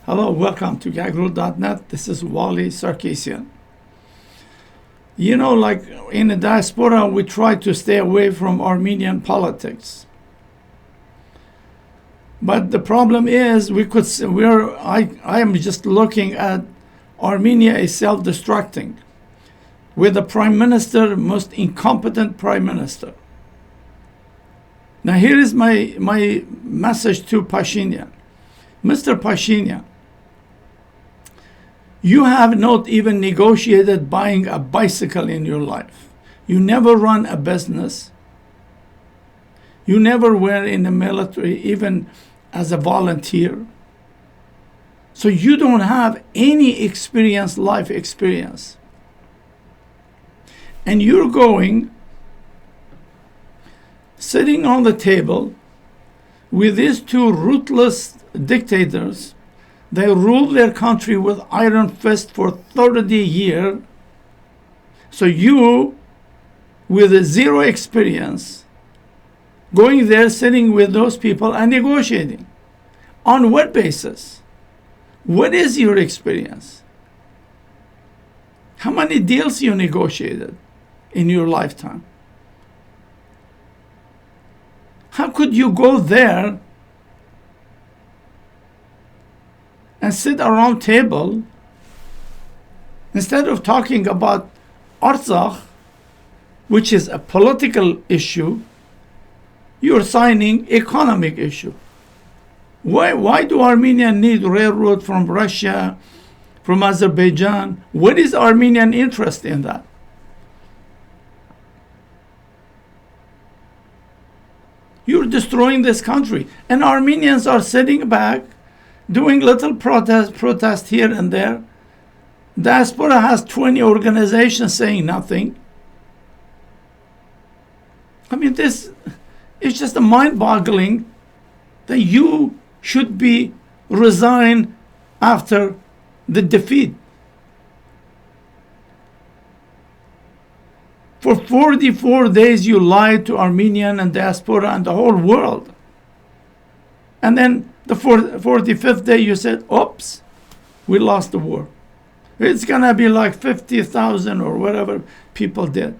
Hello, welcome to gagrul.net. This is Wally Sarkisian. You know, like in the diaspora, we try to stay away from Armenian politics. But the problem is, I am just looking at Armenia is self-destructing with the prime minister, most incompetent prime minister. Now here is my message to Pashinyan. Mr. Pashinyan, you have not even negotiated buying a bicycle in your life. You never run a business. You never were in the military, even as a volunteer. So you don't have any life experience. And you're sitting on the table with these two ruthless dictators. They rule their country with iron fist for 30 years. So you, with zero experience, going there, sitting with those people and negotiating. On what basis? What is your experience? How many deals you negotiated in your lifetime? How could you go there and sit around table instead of talking about Artsakh, which is a political issue? You're signing economic issue. Why do Armenia need railroad from Russia, from Azerbaijan? What is Armenian interest in that? You're destroying this country, and Armenians are sitting back, doing little protest here and there. Diaspora has 20 organizations saying nothing. I mean, this is just a mind-boggling that you should be resigned after the defeat. For 44 days you lied to Armenian and diaspora and the whole world. And then the 45th day you said, oops, we lost the war. It's gonna be like 50,000 or whatever people did.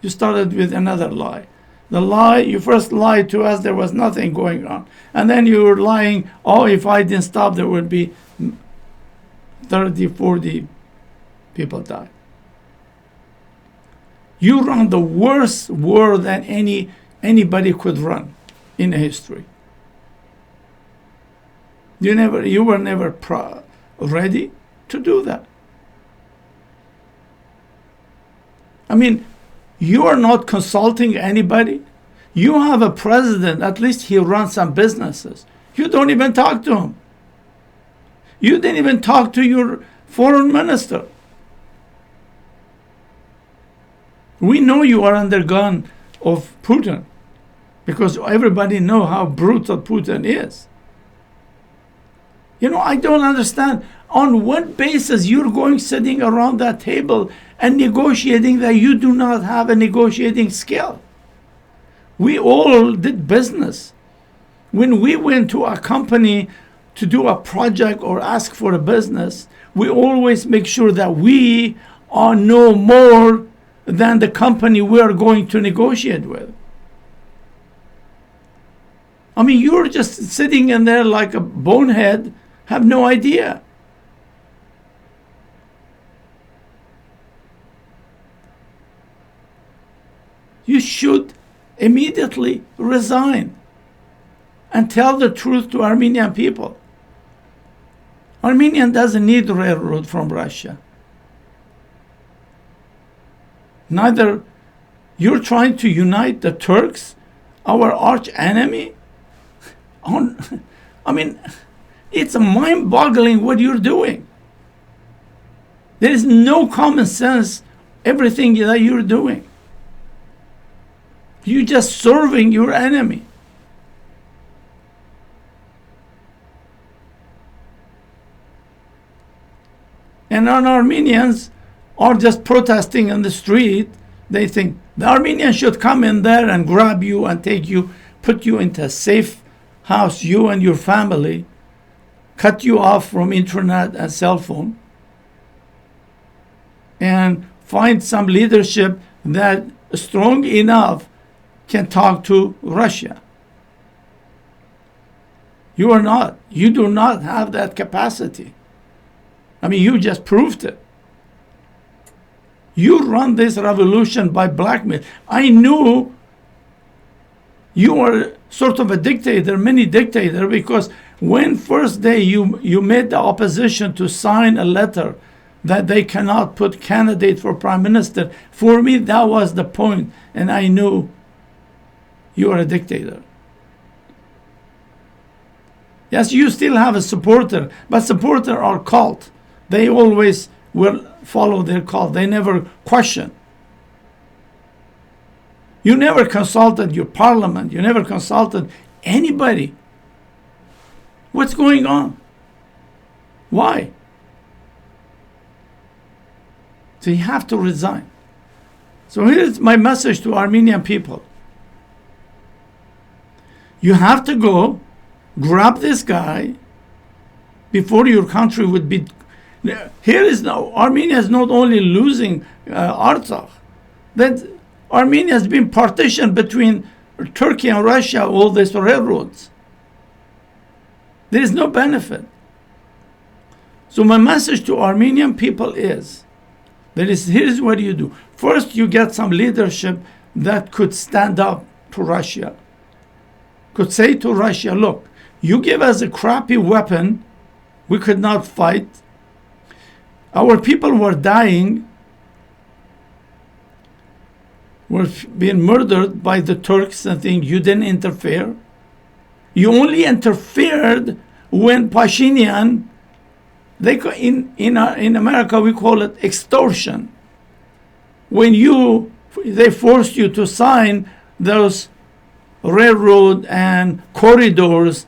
You started with another lie. The lie, you first lied to us, there was nothing going on. And then you were lying, oh, if I didn't stop, there would be 30, 40 people die. You run the worst war than anybody could run in history. You were never ready to do that. I mean, you are not consulting anybody. You have a president, at least he runs some businesses. You don't even talk to him. You didn't even talk to your foreign minister. We know you are under gun of Putin because everybody knows how brutal Putin is. You know, I don't understand on what basis you're sitting around that table and negotiating that you do not have a negotiating skill. We all did business. When we went to a company to do a project or ask for a business, we always make sure that we are no more than the company we are going to negotiate with. I mean, you're just sitting in there like a bonehead, have no idea. You should immediately resign and tell the truth to Armenian people. Armenia doesn't need railroad from Russia. Neither you're trying to unite the Turks, our arch enemy. I mean, it's mind-boggling what you're doing. There is no common sense everything that you're doing. You're just serving your enemy. And Armenians are just protesting in the street. They think the Armenians should come in there and grab you and take you, put you into a safe house, you and your family. cut you off from internet and cell phone, and find some leadership that strong enough can talk to Russia. You are not. You do not have that capacity. I mean, you just proved it. You run this revolution by blackmail. I knew you were sort of a dictator, mini dictator, because when first day you made the opposition to sign a letter that they cannot put candidate for prime minister, for me that was the point, and I knew you are a dictator. Yes, you still have a supporter, but supporters are cult. They always will follow their cult. They never question. You never consulted your parliament. You never consulted anybody. What's going on? Why? So you have to resign. So here's my message to Armenian people. You have to go grab this guy before your country would be. Here is now, Armenia is not only losing Artsakh, that Armenia has been partitioned between Turkey and Russia, all these railroads. There is no benefit. So my message to Armenian people is, here's what you do. First, you get some leadership that could stand up to Russia, could say to Russia, look, you give us a crappy weapon, we could not fight. Our people were dying, were being murdered by the Turks and things. You didn't interfere. You only interfered when Pashinyan, in America we call it extortion. When they forced you to sign those railroad and corridors,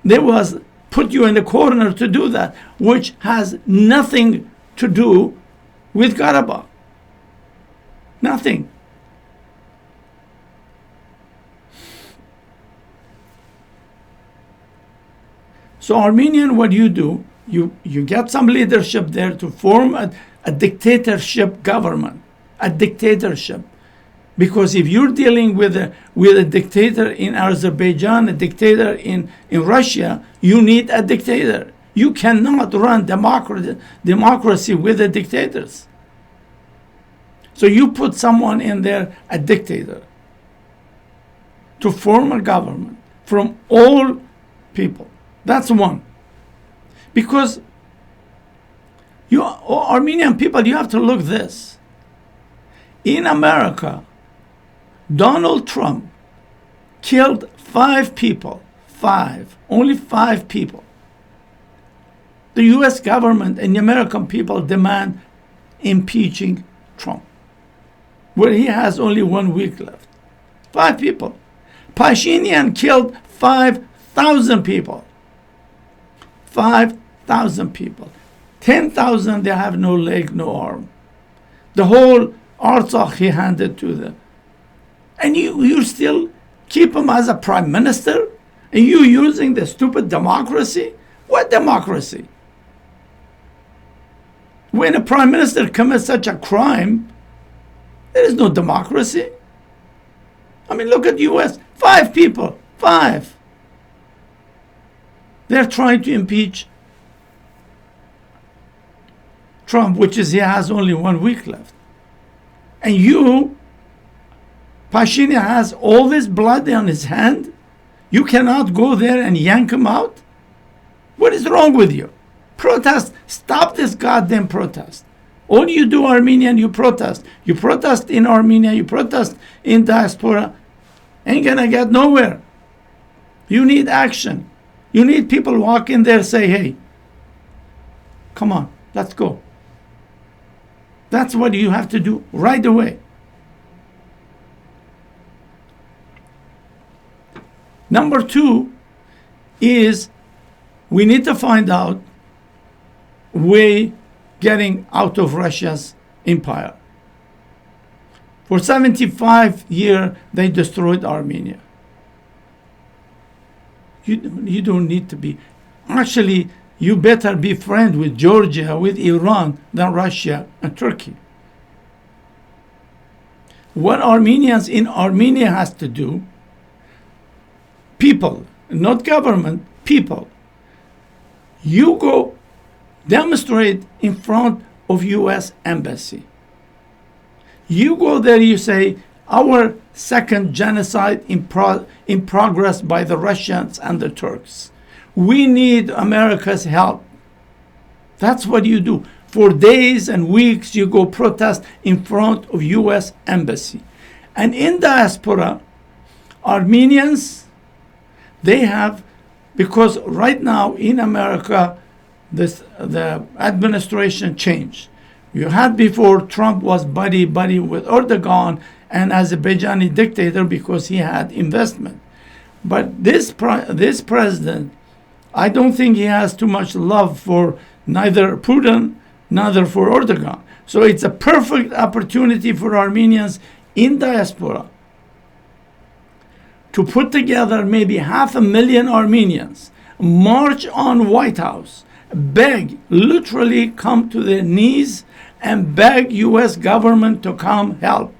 they was put you in the corner to do that, which has nothing to do with Karabakh. Nothing. So Armenian, what you do, you get some leadership there to form a dictatorship government, a dictatorship. Because if you're dealing with a dictator in Azerbaijan, a dictator in Russia, you need a dictator. You cannot run democracy with the dictators. So you put someone in there, a dictator, to form a government from all people. That's one. Because you Armenian people, you have to look this. In America, Donald Trump killed 5 people. 5. Only 5 people. The US government and the American people demand impeaching Trump, where he has only 1 week left. 5 people. Pashinyan killed 5,000 people. 5,000 people. 10,000 they have no leg, no arm. The whole Artsakh he handed to them. And you still keep him as a prime minister? And you using the stupid democracy? What democracy? When a prime minister commits such a crime, there is no democracy. I mean, look at the US. 5 people. 5. They're trying to impeach Trump, which is he has only 1 week left. And Pashinyan has all this blood on his hand. You cannot go there and yank him out? What is wrong with you? Protest. Stop this goddamn protest. All you do, Armenian, you protest. You protest in Armenia, you protest in diaspora. Ain't gonna get nowhere. You need action. You need people walk in there, say, hey, come on, let's go. That's what you have to do right away. Number 2 is we need to find out way getting out of Russia's empire. For 75 years, they destroyed Armenia. You don't need to be. Actually, you better be friends with Georgia, with Iran, than Russia and Turkey. What Armenians in Armenia has to do, people, not government, people, you go demonstrate in front of U.S. embassy. You go there, you say, our second genocide in progress by the Russians and the Turks. We need America's help. That's what you do. For days and weeks, you go protest in front of U.S. embassy. And in diaspora, Armenians, they have, because right now in America, the administration changed. You had before, Trump was buddy with Erdogan, an Azerbaijani dictator, because he had investment. But this president, I don't think he has too much love for neither Putin, neither for Erdogan. So it's a perfect opportunity for Armenians in diaspora to put together maybe 500,000 Armenians, march on White House, beg, literally come to their knees and beg U.S. government to come help.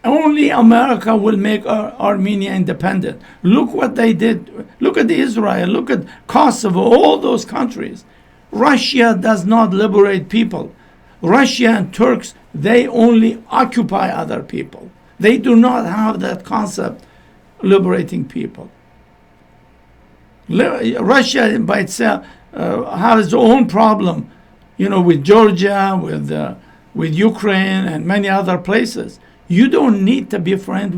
Only America will make Armenia independent. Look what they did. Look at Israel. Look at Kosovo. All those countries. Russia does not liberate people. Russia and Turks, they only occupy other people. They do not have that concept, liberating people. Russia by itself has its own problem, with Georgia, with Ukraine, and many other places. You don't need to be friends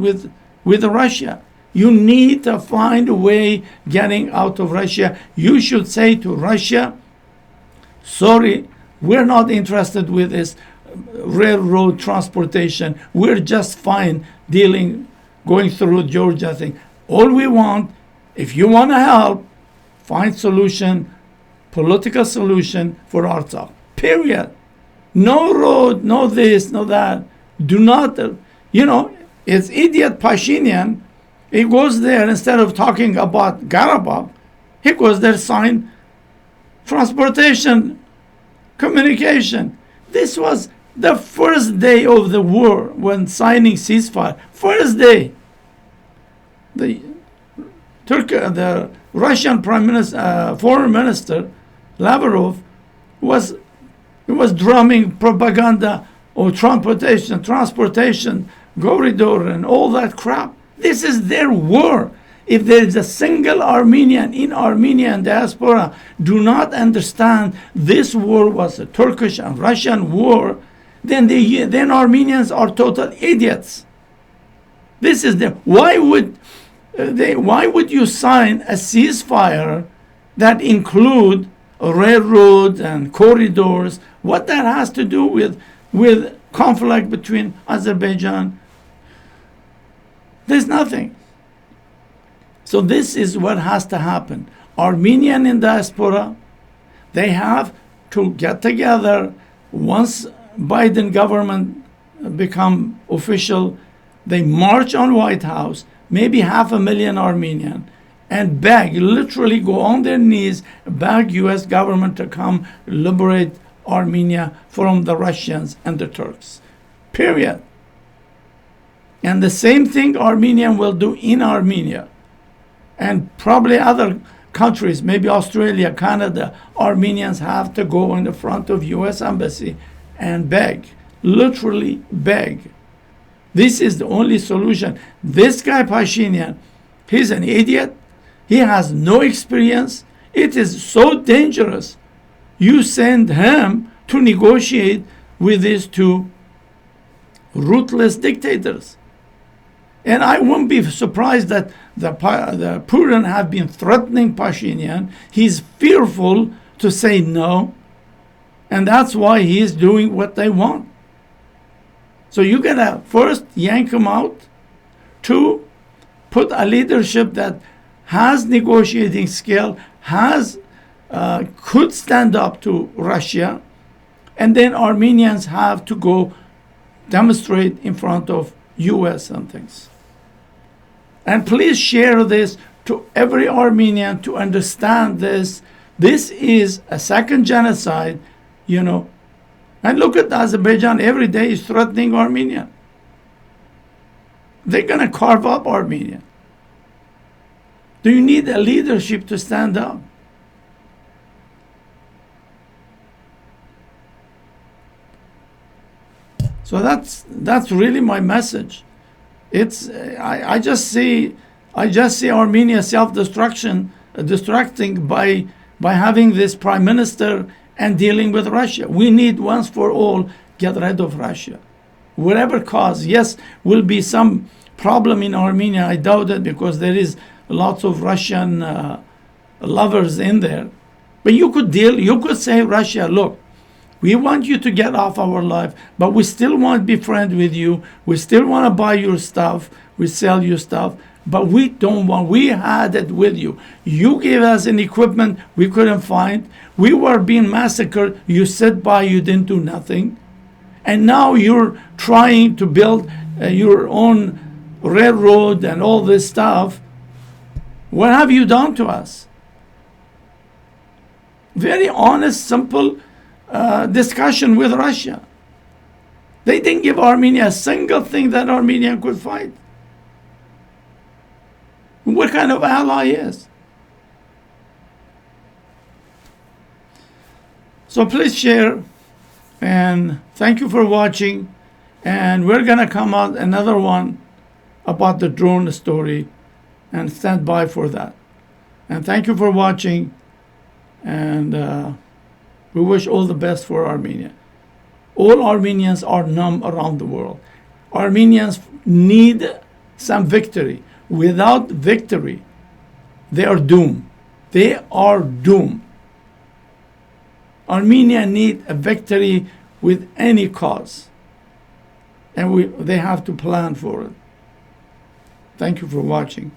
with Russia. You need to find a way getting out of Russia. You should say to Russia, sorry, we're not interested with this railroad transportation. We're just fine going through Georgia thing. All we want, if you want to help, find solution, political solution for Artsakh. Period. No road, no this, no that. Do not, it's idiot Pashinyan. He goes there, instead of talking about Karabakh, he goes there, sign transportation, communication. This was the first day of the war when signing ceasefire. First day. The Russian foreign minister, Lavrov, was drumming propaganda or transportation corridor and all that crap. This is their war. If there is a single Armenian in Armenian diaspora do not understand this war was a Turkish and Russian war, then Armenians are total idiots. This is why would you sign a ceasefire that include railroads and corridors? What that has to do with conflict between Azerbaijan? There's nothing. So this is what has to happen. Armenian in diaspora, they have to get together. Once Biden government become official, they march on White House, maybe 500,000 Armenian, and beg, literally go on their knees, beg U.S. government to come liberate Armenia from the Russians and the Turks. Period. And the same thing Armenian will do in Armenia. And probably other countries, maybe Australia, Canada, Armenians have to go in the front of U.S. embassy and beg, literally beg. This is the only solution. This guy Pashinyan, he's an idiot. He has no experience. It is so dangerous. You send him to negotiate with these two ruthless dictators. And I won't be surprised that the Putin have been threatening Pashinyan. He's fearful to say no. And that's why he is doing what they want. So you gotta first yank him out. Two, put a leadership that has negotiating skill, could stand up to Russia. And then Armenians have to go demonstrate in front of U.S. and things. And please share this to every Armenian to understand this, This is a second genocide, you know. And look at Azerbaijan, every day is threatening Armenia. They're going to carve up Armenia. Do you need a leadership to stand up? So that's really my message. It's I just see Armenia distracting by having this prime minister and dealing with Russia. We need once for all get rid of Russia, whatever cause. Yes, will be some problem in Armenia. I doubt it, because there is lots of Russian lovers in there. But you could say, Russia, look, we want you to get off our life, but we still want to be friends with you. We still want to buy your stuff. We sell you stuff, but we don't want, we had it with you. You gave us an equipment we couldn't find. We were being massacred. You sat by, you didn't do nothing. And now you're trying to build your own railroad and all this stuff. What have you done to us? Very honest, simple discussion with Russia. They didn't give Armenia a single thing that Armenia could fight. What kind of ally is? So please share, and thank you for watching. And we're gonna come out another one about the drone story, and stand by for that. And thank you for watching, and we wish all the best for Armenia. All Armenians are numb around the world. Armenians need some victory. Without victory, they are doomed. They are doomed. Armenia need a victory with any cause, and they have to plan for it. Thank you for watching.